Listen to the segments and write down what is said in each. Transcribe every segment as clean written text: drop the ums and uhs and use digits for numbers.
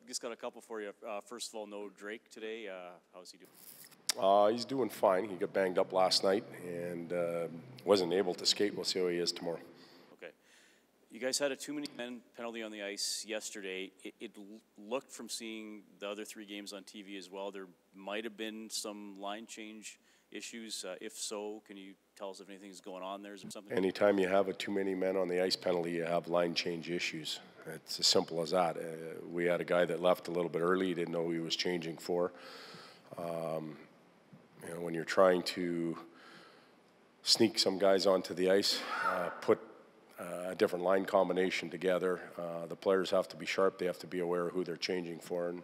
Just got a couple for you. First of all, no Drake today. How's he doing? He's doing fine. He got banged up last night and wasn't able to skate. We'll see how he is tomorrow. Okay. You guys had a too-many-men penalty on the ice yesterday. It looked from seeing the other 3 games on TV as well, there might have been some line change issues. If so, can you tell us if anything's going on there? Is there something? Anytime you have a too-many-men on the ice penalty, you have line change issues. It's as simple as that. We had a guy that left a little bit early. He didn't know who he was changing for. When you're trying to sneak some guys onto the ice, put a different line combination together, the players have to be sharp. They have to be aware of who they're changing for. And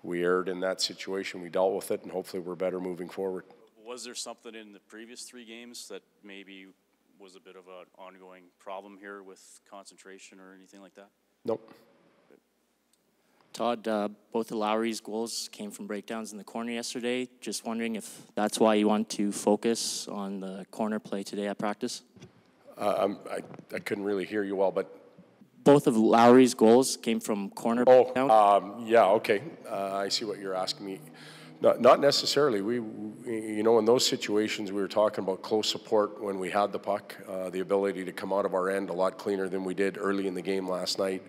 we erred in that situation. We dealt with it, and hopefully we're better moving forward. Was there something in the previous 3 games that maybe was a bit of an ongoing problem here with concentration or anything like that? Nope. Todd, both of Lowry's goals came from breakdowns in the corner yesterday. Just wondering if that's why you want to focus on the corner play today at practice? I couldn't really hear you well, but... Both of Lowry's goals came from corner breakdowns? Yeah, okay. I see what you're asking me. Not necessarily. In those situations, we were talking about close support when we had the puck, the ability to come out of our end a lot cleaner than we did early in the game last night.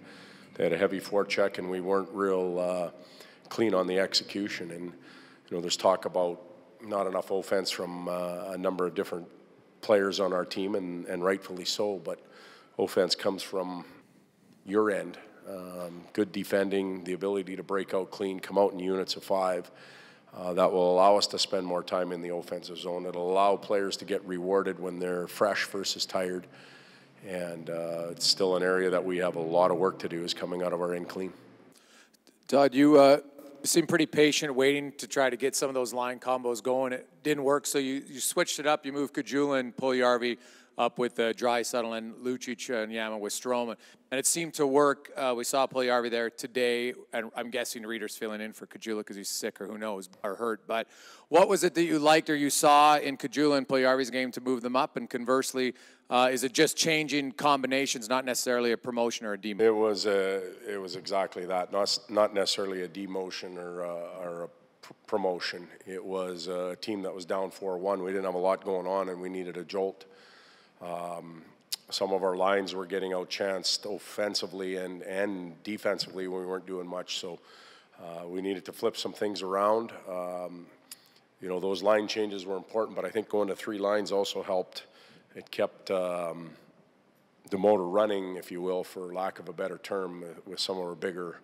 They had a heavy forecheck, and we weren't real clean on the execution. And there's talk about not enough offense from a number of different players on our team, and rightfully so. But offense comes from your end. Good defending, the ability to break out clean, come out in units of 5. That will allow us to spend more time in the offensive zone. It'll allow players to get rewarded when they're fresh versus tired. And it's still an area that we have a lot of work to do, is coming out of our end clean. Todd, you seem pretty patient, waiting to try to get some of those line combos going. It didn't work, so you switched it up. You moved Kajula and Puljujarvi up with Draisaitl and Lucic and Yama with Stroman. And it seemed to work. We saw Puljujarvi there today, and I'm guessing Reeder's filling in for Kajula because he's sick or who knows, or hurt. But what was it that you liked or you saw in Kajula and Puljujarvi's game to move them up? And conversely, is it just changing combinations, not necessarily a promotion or a demotion? It was exactly that, not necessarily a demotion or a promotion. It was a team that was down 4-1. We didn't have a lot going on, and we needed a jolt. Some of our lines were getting outchanced offensively and defensively when we weren't doing much, so we needed to flip some things around. Those line changes were important, but I think going to 3 lines also helped. It kept the motor running, if you will, for lack of a better term, with some of our bigger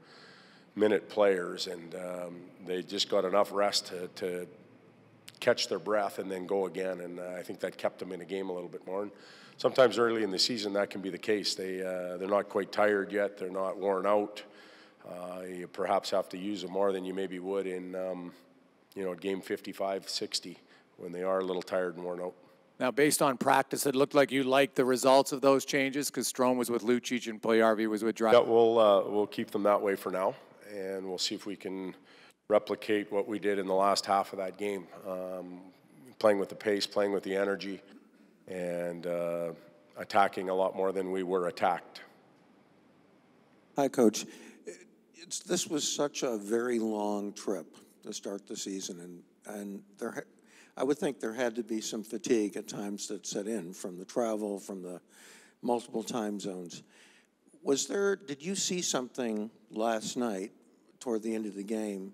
minute players, and they just got enough rest to catch their breath and then go again, and I think that kept them in a game a little bit more. And sometimes early in the season that can be the case. They're not quite tired yet. They're not worn out. You perhaps have to use them more than you maybe would in game 55, 60 when they are a little tired and worn out. Now, based on practice, it looked like you liked the results of those changes because Strome was with Lucic and Puljujarvi was with Draisaitl. Yeah, we'll keep them that way for now, and we'll see if we can replicate what we did in the last half of that game, playing with the pace, playing with the energy, and attacking a lot more than we were attacked. Hi, Coach. This was such a very long trip to start the season, and I would think there had to be some fatigue at times that set in from the travel, from the multiple time zones. Did you see something last night toward the end of the game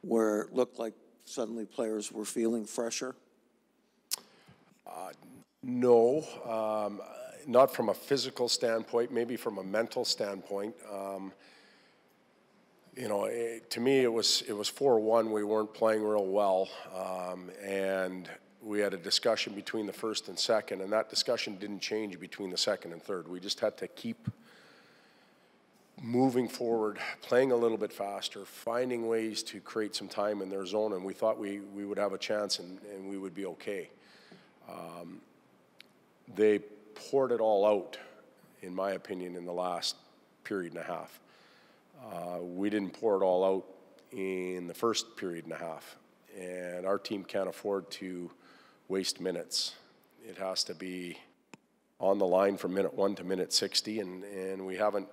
where it looked like suddenly players were feeling fresher? No, not from a physical standpoint, maybe from a mental standpoint. To me, it was 4-1. We weren't playing real well, and we had a discussion between the first and second, and that discussion didn't change between the second and third. We just had to keep moving forward, playing a little bit faster, finding ways to create some time in their zone, and we thought we would have a chance and we would be okay. They poured it all out, in my opinion, in the last period and a half. We didn't pour it all out in the first period and a half, and our team can't afford to waste minutes. It has to be on the line from minute 1 to minute 60, and we haven't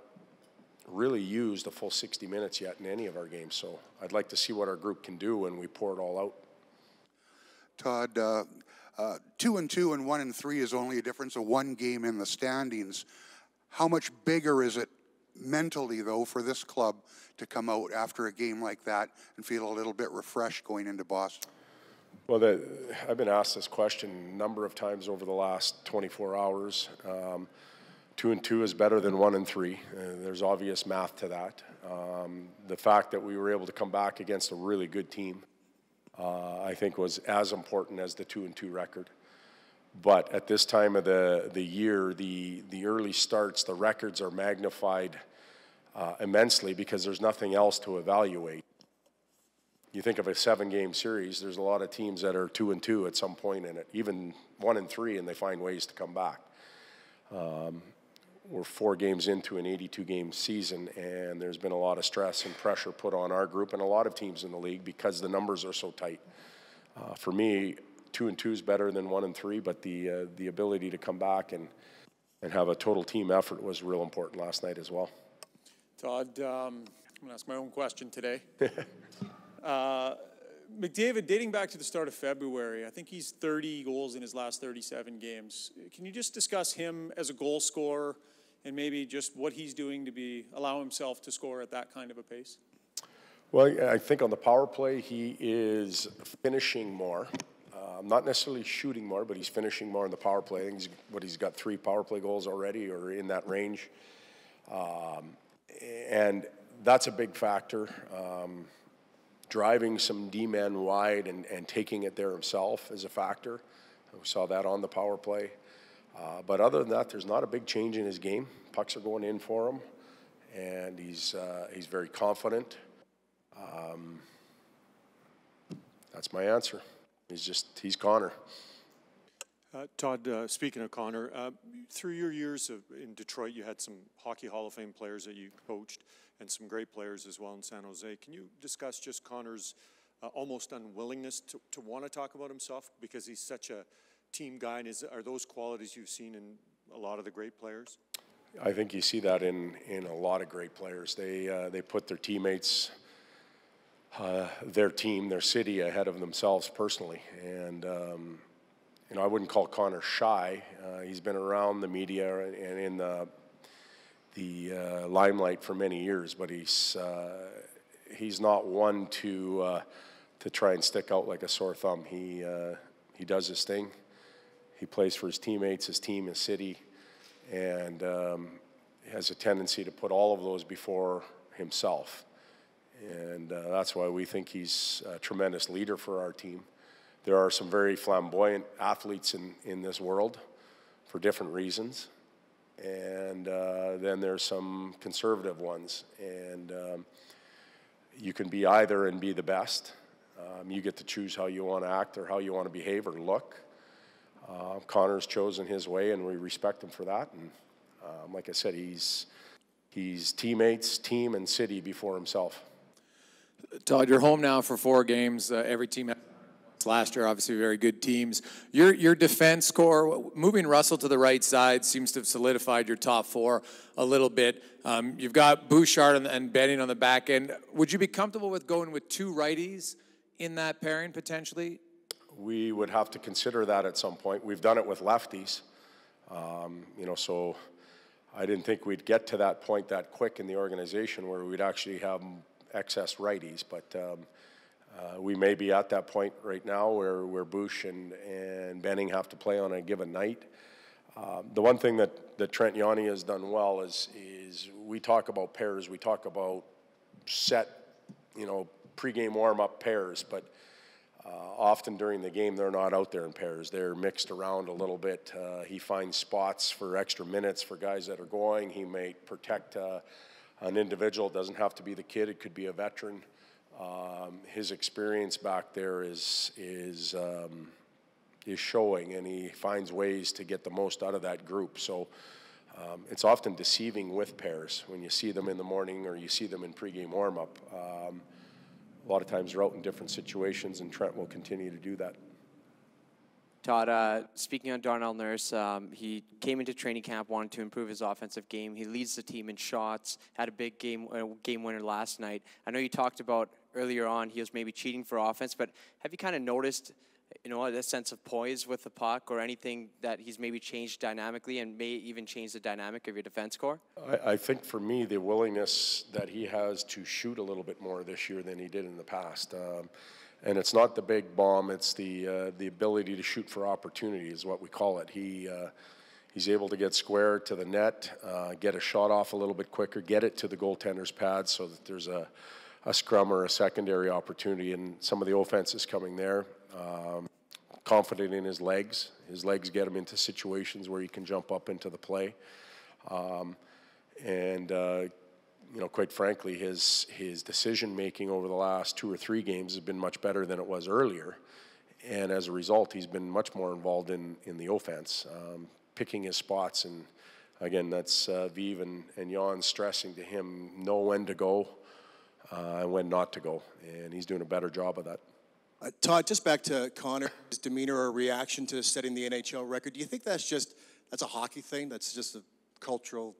really used a full 60 minutes yet in any of our games. So I'd like to see what our group can do when we pour it all out. Todd, 2-2 and 1-3 is only a difference of one game in the standings. How much bigger is it mentally, though, for this club to come out after a game like that and feel a little bit refreshed going into Boston? Well, I've been asked this question a number of times over the last 24 hours. 2-2 is better than 1-3. There's obvious math to that. The fact that we were able to come back against a really good team, I think, was as important as the 2-2 record. But at this time of the year, the early starts, the records are magnified immensely because there's nothing else to evaluate. You think of a 7-game series, there's a lot of teams that are 2-2 at some point in it, even 1-3, and they find ways to come back. We're 4 games into an 82-game season, and there's been a lot of stress and pressure put on our group and a lot of teams in the league because the numbers are so tight. For me, 2-2 is better than 1-3, but the ability to come back and have a total team effort was real important last night as well. Todd, I'm going to ask my own question today. McDavid, dating back to the start of February, I think he's 30 goals in his last 37 games. Can you just discuss him as a goal scorer and maybe just what he's doing to allow himself to score at that kind of a pace? Well, I think on the power play, he is finishing more. Not necessarily shooting more, but he's finishing more in the power play. I think he's got 3 power play goals already or in that range. And that's a big factor. Driving some D-men wide and taking it there himself is a factor. We saw that on the power play. But other than that, there's not a big change in his game. Pucks are going in for him, and he's very confident. That's my answer. He's Connor. Todd, speaking of Connor, through your years in Detroit, you had some Hockey Hall of Fame players that you coached and some great players as well in San Jose. Can you discuss just Connor's almost unwillingness to want to talk about himself because he's such a team guy? And are those qualities you've seen in a lot of the great players? I think you see that in a lot of great players. They put their teammates, their team, their city ahead of themselves personally. And I wouldn't call Connor shy. He's been around the media and in the limelight for many years, but he's not one to try and stick out like a sore thumb. He does his thing. He plays for his teammates, his team, his city, and has a tendency to put all of those before himself. And that's why we think he's a tremendous leader for our team. There are some very flamboyant athletes in this world for different reasons. And then there's some conservative ones. And you can be either and be the best. You get to choose how you want to act or how you want to behave or look. Connor's chosen his way, and we respect him for that. And like I said, he's teammates, team, and city before himself. Todd, you're home now for 4 games. Every team last year, obviously very good teams. Your defense core, moving Russell to the right side, seems to have solidified your top 4 a little bit. You've got Bouchard and Benning on the back end. Would you be comfortable with going with 2 righties in that pairing potentially? We would have to consider that at some point. We've done it with lefties, so I didn't think we'd get to that point that quick in the organization where we'd actually have excess righties, but we may be at that point right now where Bush and Benning have to play on a given night. The one thing that Trent Yanni has done well is we talk about pairs, we talk about set, pregame warm-up pairs, but often during the game they're not out there in pairs. They're mixed around a little bit. He finds spots for extra minutes for guys that are going. He may protect an individual. It doesn't have to be the kid. It could be a veteran. His experience back there is showing, and he finds ways to get the most out of that group. So it's often deceiving with pairs when you see them in the morning or you see them in pregame warm-up. A lot of times they're out in different situations, and Trent will continue to do that. Todd, speaking on Darnell Nurse, he came into training camp, wanted to improve his offensive game. He leads the team in shots, had a big game winner last night. I know you talked about earlier on he was maybe cheating for offense, but have you kind of noticed, a sense of poise with the puck or anything that he's maybe changed dynamically and may even change the dynamic of your defense core? I think for me, the willingness that he has to shoot a little bit more this year than he did in the past. And it's not the big bomb, it's the ability to shoot for opportunity is what we call it. He's able to get square to the net, get a shot off a little bit quicker, get it to the goaltender's pad so that there's a scrum or a secondary opportunity, and some of the offense is coming there. Confident in his legs. His legs get him into situations where he can jump up into the play. Quite frankly, his decision-making over the last 2 or 3 games has been much better than it was earlier. And as a result, he's been much more involved in the offense, picking his spots. And again, that's Vive and Jan stressing to him, know when to go and when not to go. And he's doing a better job of that. Todd, just back to Connor's demeanor or reaction to setting the NHL record. Do you think that's a hockey thing? That's just a cultural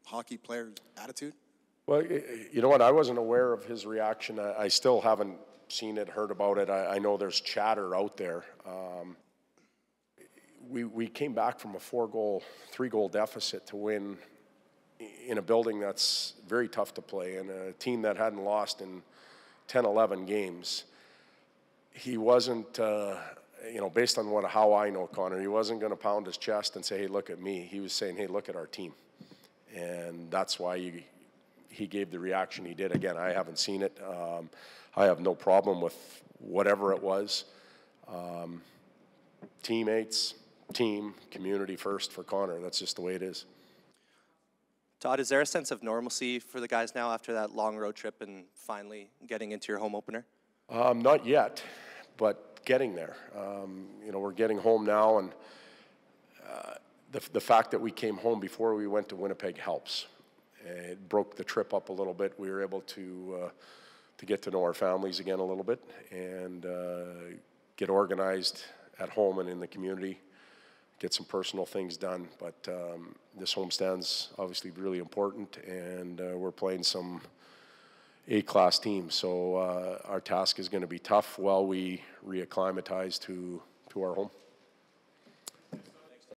hockey player attitude? Well, you know what? I wasn't aware of his reaction. I still haven't seen it, heard about it. I know there's chatter out there. We came back from a 3-goal deficit to win in a building that's very tough to play, and a team that hadn't lost in 10, 11 games. He wasn't, based on how I know Connor, he wasn't going to pound his chest and say, hey, look at me. He was saying, hey, look at our team. And that's why he gave the reaction he did. Again, I haven't seen it. I have no problem with whatever it was. Teammates, team, community first for Connor. That's just the way it is. Todd, is there a sense of normalcy for the guys now after that long road trip and finally getting into your home opener? Not yet, but getting there. We're getting home now, and the fact that we came home before we went to Winnipeg helps. It broke the trip up a little bit. We were able to get to know our families again a little bit and get organized at home and in the community, get some personal things done. But this homestand's obviously really important, and we're playing some A-class teams. So our task is going to be tough while we reacclimatize to our home.